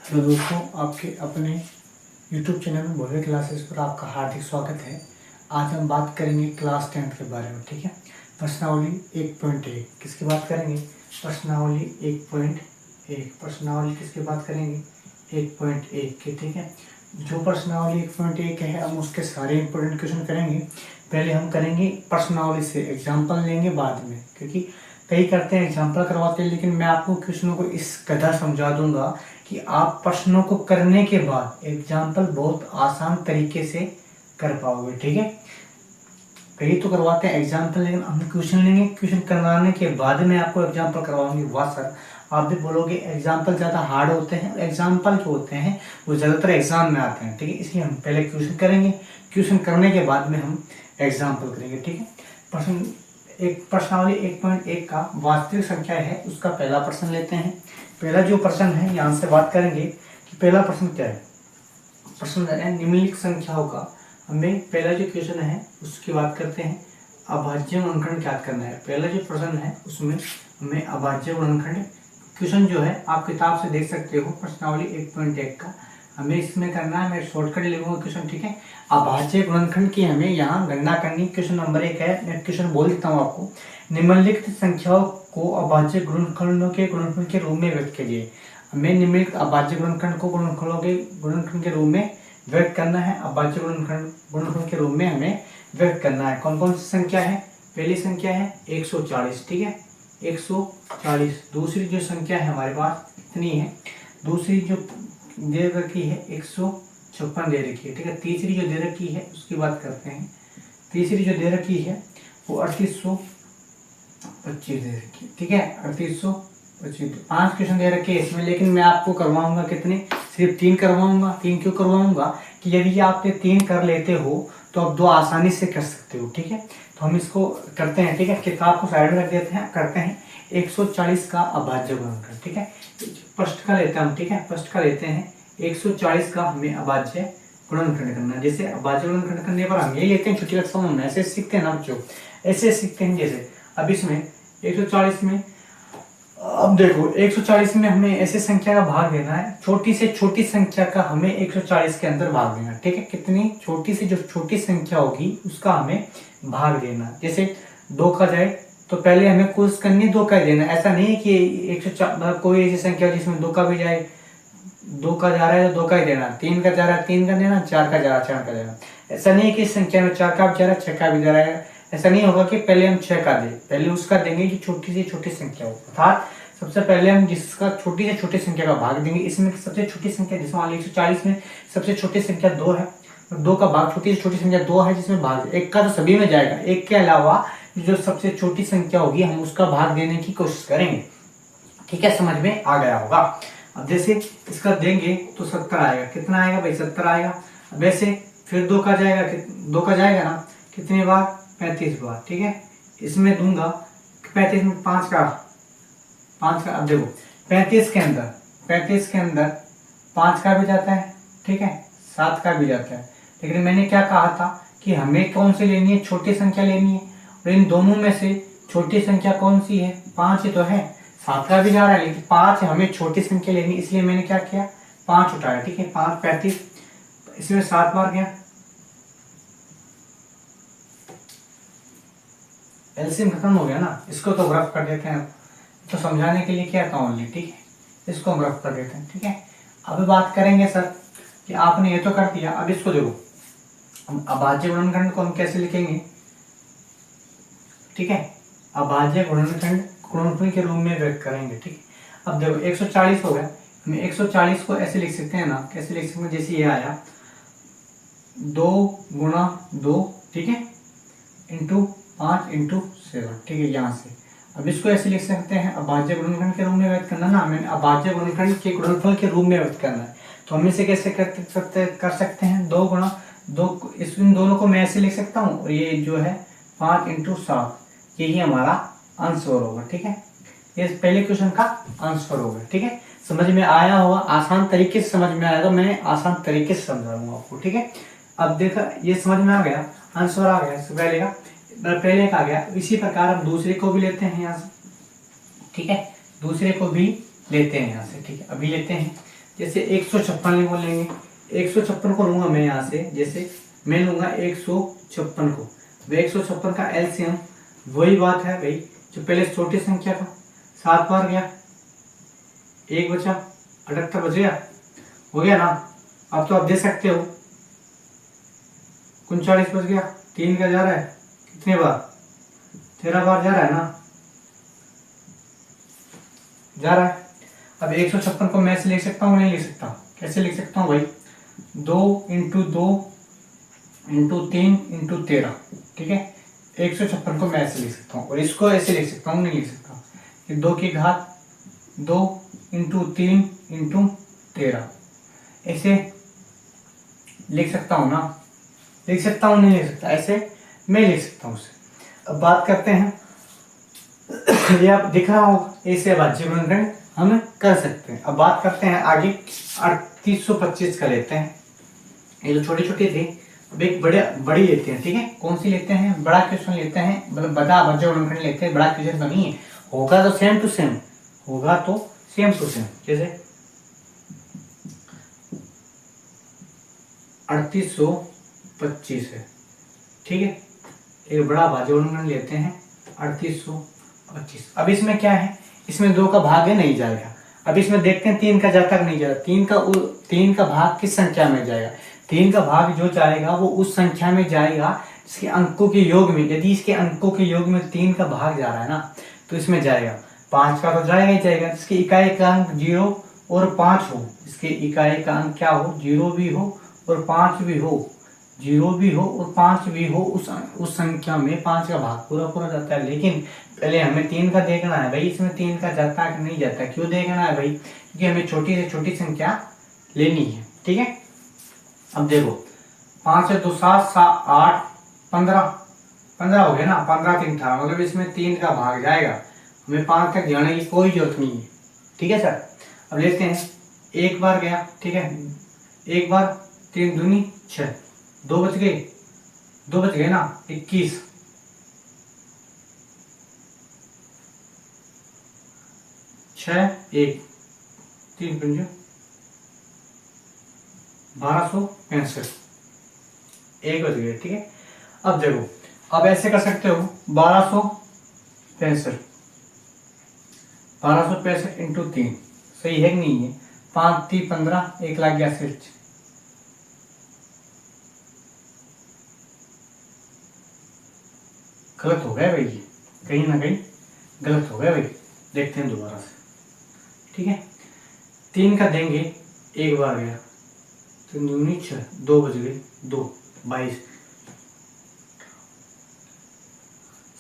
Hello दोस्तों, आपके अपने YouTube चैनल में भव्य क्लासेस पर आपका हार्दिक स्वागत है। आज हम बात करेंगे क्लास 10th के बारे में। ठीक है, प्रश्नावली 1.1 किसकी बात करेंगे? प्रश्नावली 1.1 प्रश्नावली किसकी बात करेंगे? 1.1 की। ठीक है, जो प्रश्नावली 1.1 है हम उसके सारे इंपॉर्टेंट क्वेश्चन करेंगे। पहले हम करेंगे प्रश्नावली से, एग्जाम्पल लेंगे बाद में, क्योंकि कई करते हैं एग्जाम्पल करवाते हैं, लेकिन मैं आपको क्वेश्चनों को इस कदर समझा दूंगा कि आप प्रश्नों को करने के बाद एग्जाम्पल बहुत आसान तरीके से कर पाओगे। ठीक है, कई तो करवाते हैं एग्जाम्पल, लेकिन हम क्वेश्चन लेंगे, क्वेश्चन करवाने के बाद में आपको एग्जाम्पल करवाऊंगी। वाह सर, आप भी बोलोगे एग्जाम्पल ज़्यादा हार्ड होते हैं, एग्जाम्पल जो होते हैं वो ज़्यादातर एग्जाम में आते हैं। ठीक है, इसलिए हम पहले क्वेश्चन करेंगे, क्वेश्चन करने के बाद में हम एग्जाम्पल करेंगे। ठीक है, प्रश्नावली 1.1 का वास्तविक संख्या है उसका पहला प्रश्न लेते हैं। पहला जो प्रश्न है यहाँ से बात करेंगे कि पहला प्रश्न क्या है। प्रश्न है निम्नलिखित संख्याओं का, हमें पहला जो क्वेश्चन है उसकी बात करते हैं, अभाज्य गुणनखंड ज्ञात करना है। पहला जो प्रश्न है उसमें हमें अभाज्य गुणनखंड क्वेश्चन जो है आप किताब से देख सकते हो, प्रश्नावली 1.1 का हमें इसमें करना है। मैं शॉर्टकट लिखूंगा क्वेश्चन। ठीक है, अभाज्य गुणनखंड की हमें यहाँ गणना करनी। क्वेश्चन नंबर 1 है, मैं क्वेश्चन बोल देता हूँ आपको। निम्नलिखित संख्याओं को अभाज्य गुणनखंडों के गुणनफल के रूप में व्यक्त कीजिए। हमें निम्नलिखित अभाज्य गुणनखंड को गुणनखंड के रूप में व्यक्त करना है। अभाज्य गुणनखंड के रूप में हमें व्यक्त करना है। कौन कौन सी संख्या है? पहली संख्या है 140। ठीक है, 140। दूसरी जो संख्या है हमारे पास इतनी है। दूसरी जो दे रखी है 156 दे रखी है। ठीक है, तीसरी जो दे रखी है उसकी बात करते हैं। तीसरी जो दे रखी है वो 3825 दे रखी है। ठीक है, 3825। 5 क्वेश्चन दे रखे हैं इसमें, लेकिन मैं आपको करवाऊंगा कितने? सिर्फ 3 करवाऊंगा। 3 क्यों करवाऊंगा कि यदि आप 3 कर लेते हो तो आप 2 आसानी से कर सकते हो। ठीक है, तो हम इसको करते हैं। ठीक है, किताब को साइड में रख देते हैं, करते हैं 140 का अभाज्य गुणनखंड। ठीक है, फर्स्ट का लेते हैं हम। ठीक है, फर्स्ट का लेते हैं 140 का हमें अभाज्य गुणनखंड करना है। जैसे अभाज्य गुणनखंड करने पर हम ये लेते हैं, छोटी कक्षाओं में ऐसे सीखते हैं ना बच्चों, ऐसे सीखते हैं। जैसे अब इसमें 140 में, अब देखो 140 में हमें ऐसे संख्या का भाग देना है, छोटी से छोटी संख्या का हमें 140 के अंदर भाग देना। ठीक है, कितनी छोटी से जो छोटी संख्या होगी उसका हमें भाग देना। जैसे 2 का जाए तो पहले हमें कुछ करनी 2 का देना। ऐसा नहीं है कि 140 कोई ऐसी संख्या जिसमें 2 का भी जाए, 2 का जा रहा है तो 2 का ही देना, 3 का जा रहा है 3 का देना, 4 का जा रहा है 4 का देना। ऐसा नहीं है कि इस संख्या में 4 का भी जा रहा है 6 का भी जा रहा है। ऐसा नहीं होगा कि पहले हम 6 का दें, पहले उसका देंगे जो छोटी से छोटी संख्या हो। अर्थात सबसे पहले हम जिसका छोटी से छोटी संख्या का भाग देंगे। इसमें सबसे छोटी संख्या, जैसे मान लीजिए 140 में सबसे छोटी संख्या 2 है, 2 का भाग छोटी से छोटी संख्या 2 है, जिसमें भाग 1 का तो सभी में जाएगा। 1 के अलावा जो सबसे छोटी संख्या होगी हम उसका भाग देने की कोशिश करेंगे। ठीक है, समझ में आ गया होगा। अब जैसे इसका देंगे तो 70 आएगा। कितना आएगा भाई? 70 आएगा। अब ऐसे फिर 2 का जाएगा, 2 का जाएगा ना, कितने बार? 35 बार। ठीक है, इसमें दूंगा 35 में 5 का। अब देखो 35 के अंदर 5 का भी जाता है। ठीक है, 7 का भी जाता है। लेकिन मैंने क्या कहा था कि हमें कौन सी लेनी है? छोटी संख्या लेनी है। और इन दोनों में से छोटी संख्या कौन सी है? 5 ही तो है। 7 का भी जा रहा है लेकिन 5 हमें छोटी संख्या लेनी, इसलिए मैंने क्या किया? 5 उठाया। ठीक है, 5 35, इसमें 7 बार गया। एलसीएम खत्म हो गया ना, इसको तो रफ कर देते हैं, तो समझाने के लिए क्या था ओनली। ठीक है, इसको हम रफ कर देते हैं। ठीक है, अब बात करेंगे सर कि आपने ये तो कर दिया, अब इसको देखो हम अभाज्य गुणनखंड को हम कैसे लिखेंगे। ठीक है, अभाज्य गुणनखंड गुणनफल के रूप में व्यक्त करेंगे। ठीक है, अब देखो 140 हो गया, हम 140 को ऐसे लिख सकते हैं ना, कैसे लिख सकते हैं? जैसे ये आया 2 गुणा 2, ठीक है, इंटू 5 इंटू 7। ठीक है, यहाँ से अब इसको ऐसे लिख सकते हैं, अभाज्य गुणनखंड के रूप में व्यक्त करना ना, हमें अभाज्य गुणनखंड के गुणनफल के रूप में व्यक्त करना है। तो हम इसे कैसे कर सकते हैं? 2 गुणा 2, इन दोनों को मैं ऐसे लिख सकता हूँ, और ये जो है 5 इंटू 7, यही हमारा आंसर होगा। ठीक है, ये पहले क्वेश्चन का आंसर होगा। ठीक है, समझ में आया होगा, आसान तरीके से समझ में आएगा, मैं आसान तरीके से समझाऊंगा आपको। ठीक है, अब देखा ये समझ में आ गया, आंसर आ गया पहले का आ गया। इसी प्रकार हम दूसरे को भी लेते हैं यहाँ से। ठीक है, दूसरे को भी लेते हैं यहाँ से। ठीक है, अभी लेते हैं जैसे 156 बोलेंगे, 156 को लूंगा मैं यहाँ से, जैसे मैं लूंगा 156 को, वो 156 का एलसीएम वही बात है भाई जो पहले छोटी संख्या का 7 बार गया, 1 बचा, 78 बच गया, हो गया ना। अब तो आप दे सकते हो 39 बच गया, 3 का जा रहा है कितने बार, 13 बार जा रहा है ना, जा रहा है। अब 156 को मैं से लिख सकता हूँ, नहीं लिख सकता, कैसे लिख सकता हूँ भाई, 2 इंटू 2 इंटू 3 इंटू 13, ठीक है। 156 को मैं ऐसे लिख सकता हूँ, और इसको ऐसे लिख सकता हूँ, नहीं लिख सकता, कि 2 की घात 2 इंटू 3 इंटू 13, ऐसे लिख सकता हूँ ना, लिख सकता हूँ, नहीं लिख सकता, ऐसे मैं लिख सकता हूँ उसे। अब बात करते हैं, ये आप दिख रहा होगा, ऐसे अभाज्य गुणनखंड हम कर सकते हैं। अब बात करते हैं आगे, 3825 का लेते हैं। ये जो छोटी छोटी थी, अब एक बड़ी लेते हैं, ठीक है। कौन सी लेते हैं, बड़ा क्वेश्चन लेते हैं, मतलब बड़ा अभाज्य गुणनखंड लेते हैं, बड़ा क्वेश्चन नहीं है, होगा तो सेम टू सेम, होगा तो सेम टू सेम। जैसे 3825 है, ठीक है। एक बड़ा अभाज्य गुणनखंड लेते हैं 3825। अब इसमें क्या है, इसमें 2 का भाग है, नहीं जाएगा। अब इसमें देखते हैं 3 का जाता नहीं जाएगा, 3 का भाग किस संख्या में जाएगा, 3 का भाग जो जाएगा वो उस संख्या में जाएगा इसके अंकों के योग में। यदि इसके अंकों के योग में 3 का भाग जा रहा है ना, तो इसमें जाएगा। 5 का तो जाएगा ही जाएगा, इसके इकाई का अंक 0 और 5 हो, इसके इकाई का अंक क्या हो, 0 भी हो और 5 भी हो, 0 भी हो और 5 भी हो, उस संख्या में 5 का भाग पूरा पूरा जाता है। लेकिन पहले हमें 3 का देखना है भाई, इसमें 3 का जाता है कि नहीं जाता, क्यों देखना है भाई, क्योंकि हमें छोटी से छोटी संख्या लेनी है, ठीक है। अब देखो 5 से 2 7 8 15 हो गया ना, 15 3 18, मतलब इसमें 3 का भाग जाएगा, हमें 5 तक जाने की कोई जरूरत नहीं है, ठीक है सर। अब लेते हैं, एक बार गया, ठीक है, एक बार 3 दूनी 6, 2 बच गए ना, 21, 6 1 3 पंजे 1265, एक बच गए, ठीक है। अब देखो, अब ऐसे कर सकते हो 1265 इंटू 3, सही है कि नहीं है, 5 3 15, 1,81,000, गलत हो गया भाई, ये कहीं ना कहीं गलत हो गया भाई, देखते हैं दोबारा से, ठीक है। 3 का देंगे, एक बार गया, 3 दूनी 6, 2 बज गए, 2 22,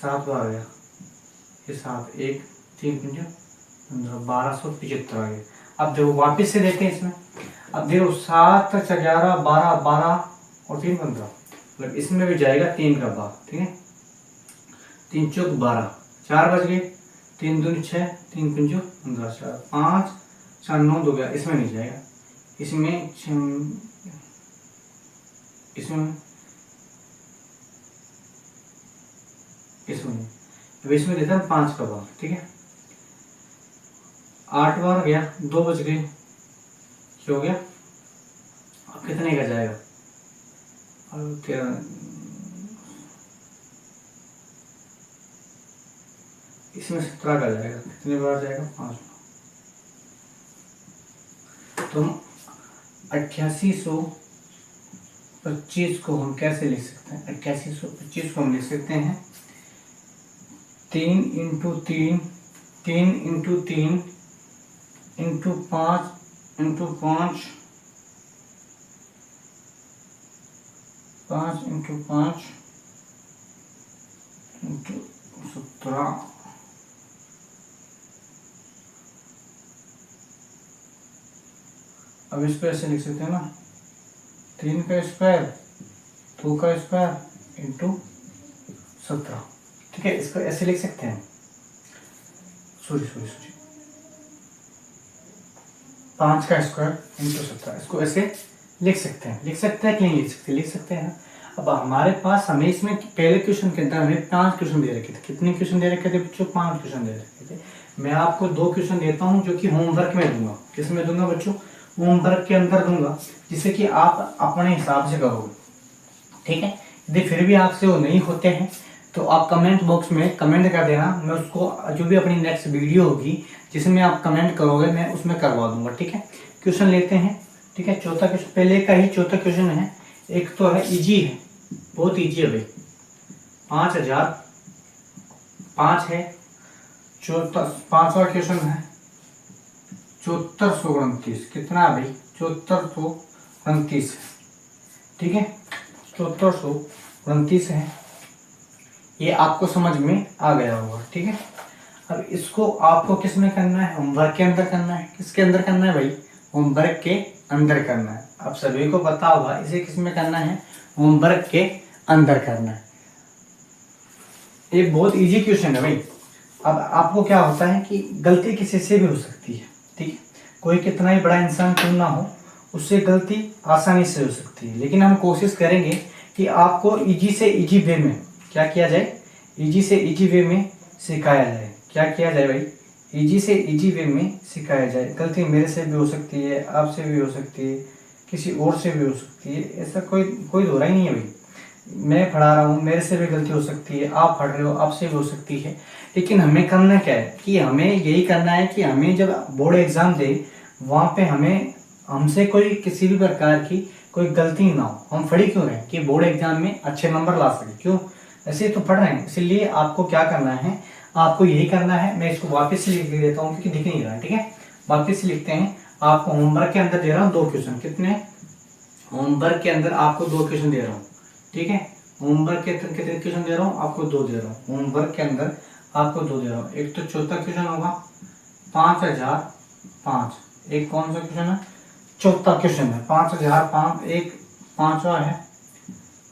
7 बार गया, ये 7 1 3 15 1275 आ गए। अब देखो वापिस से देखते हैं इसमें, अब देखो 7 11 12 12 और 3 15, मतलब इसमें भी जाएगा 3 का भाग, ठीक है। 3 चौक 12, 4 बज गए, 3 दूनी 6, 3 पंजो 15, 4 5 4 9 2 गया, इसमें नहीं जाएगा, इसमें अब इसमें देता है 5 का भाग, ठीक है। 8 बार गया, 2 बज गए, क्या हो गया, अब कितने का जाएगा, अब 13, इसमें 17 का जाएगा, कितने बार जाएगा, 5 बार। तो 8825 को हम कैसे लिख सकते हैं, 8825 को हम लिख सकते हैं 3 into 3 3 into 3 into 5 into 5 5 into 5 into 17, अब इसको ऐसे लिख सकते हैं ना, 3 का स्क्वायर 2 का स्क्वायर इंटू 17, ठीक है। इसको ऐसे लिख सकते हैं, सॉरी 5 का स्क्वायर इंटू 17, इसको ऐसे लिख सकते हैं, लिख सकते हैं कि नहीं लिख सकते, लिख सकते हैं। अब हमारे पास, हमें इसमें पहले क्वेश्चन के अंदर हमें 5 क्वेश्चन दे रखे थे, कितने क्वेश्चन दे रखे थे बच्चों, 5 क्वेश्चन दे रखे थे। मैं आपको 2 क्वेश्चन देता हूँ जो कि होमवर्क में दूंगा, किस में दूंगा बच्चों, होमवर्क के अंदर दूंगा, जिससे कि आप अपने हिसाब से करोगे, ठीक है। यदि फिर भी आपसे वो नहीं होते हैं तो आप कमेंट बॉक्स में कमेंट कर देना, मैं उसको जो भी अपनी नेक्स्ट वीडियो होगी जिसमें आप कमेंट करोगे मैं उसमें करवा दूंगा, ठीक है। क्वेश्चन लेते हैं, ठीक है। चौथा क्वेश्चन, पहले का ही चौथा क्वेश्चन है। एक तो है इजी है, बहुत इजी है भाई। 5005 है। चौथा पांचवा क्वेश्चन है 7429। कितना है भाई? 7429, ठीक है। 7429 है, ये आपको समझ में आ गया होगा, ठीक है। अब इसको आपको किस में करना है? होमवर्क के अंदर करना है। किसके अंदर करना है भाई? होमवर्क के अंदर करना है। अब सभी को पता होगा इसे किस में करना है? होमवर्क के अंदर करना है। ये बहुत इजी क्वेश्चन है भाई। अब आपको क्या होता है कि गलती किसी से भी हो सकती है, ठीक है। कोई कितना ही बड़ा इंसान क्यों ना हो, उससे गलती आसानी से हो सकती है, लेकिन हम कोशिश करेंगे कि आपको इजी से इजी वे में क्या किया जाए? इजी से इजी वे में सिखाया जाए। क्या किया जाए भाई? इजी से इजी वे में सिखाया जाए। गलती मेरे से भी हो सकती है, आपसे भी हो सकती है, किसी और से भी हो सकती है, ऐसा कोई दो राय नहीं है भाई। मैं पढ़ा रहा हूँ, मेरे से भी गलती हो सकती है, आप पढ़ रहे हो, आपसे भी हो सकती है। लेकिन हमें करना क्या है कि हमें यही करना है कि हमें जब बोर्ड एग्जाम दे वहाँ पे हमें हमसे कोई किसी भी प्रकार की कोई गलती ना हो। हम पढ़ी क्यों रहे? कि बोर्ड एग्जाम में अच्छे नंबर ला सके। क्यों? ऐसे तो पढ़ रहे हैं, इसलिए आपको क्या करना है? आपको यही करना है। मैं इसको वापस से लिख देता हूँ क्योंकि दिख नहीं रहा है, ठीक है। वापस से लिखते हैं। आपको होमवर्क के अंदर दे रहा हूँ 2 क्वेश्चन। कितने? होमवर्क के अंदर आपको 2 क्वेश्चन दे रहा हूँ, ठीक है। होमवर्क के अंदर कितने क्वेश्चन दे रहा हूँ? आपको 2 दे रहा हूँ। होमवर्क के अंदर आपको 2 दे रहा हूँ। एक तो चौथा क्वेश्चन होगा 5005। एक कौन सा क्वेश्चन है? चौथा क्वेश्चन है 5005। एक पांचवा है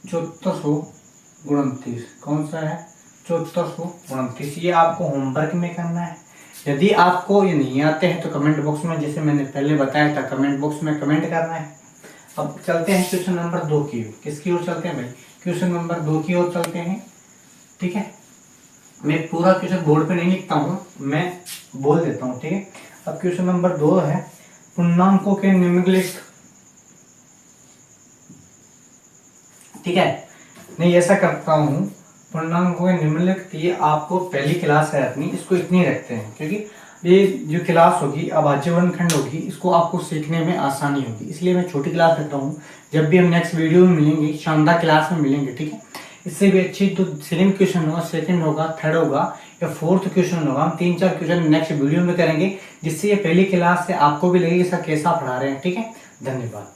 7429। कौन सा है? 7429। ये आपको होमवर्क में करना है। यदि आपको ये नहीं आते हैं तो कमेंट बॉक्स में, जैसे मैंने पहले बताया था, कमेंट बॉक्स में कमेंट करना है। अब चलते हैं क्वेश्चन नंबर 2 की ओर। किसकी ओर चलते हैं भाई? क्वेश्चन नंबर 2 की ओर चलते हैं, ठीक है। मैं पूरा क्वेश्चन बोर्ड पे नहीं लिखता हूँ, मैं बोल देता हूँ, ठीक है। अब क्वेश्चन नंबर 2 है पूर्णांकों के निम्नलिखित, ठीक है। नहीं, ऐसा करता हूँ, पूर्णांकों के निम्नलिखित, ये आपको पहली क्लास है अपनी, इसको इतनी रखते हैं क्योंकि ये जो क्लास होगी अभाज्य वर्गखंड होगी, इसको आपको सीखने में आसानी होगी, इसलिए मैं छोटी क्लास रख रहा हूँ। जब भी हम नेक्स्ट वीडियो में मिलेंगे, शानदार क्लास में मिलेंगे, ठीक है। इससे भी अच्छी तो सेकंड क्वेश्चन होगा, सेकंड होगा, थर्ड होगा या फोर्थ क्वेश्चन होगा। हम 3-4 क्वेश्चन नेक्स्ट वीडियो में करेंगे, जिससे ये पहली क्लास से आपको भी लगेगा कैसा पढ़ा रहे हैं, ठीक है। धन्यवाद।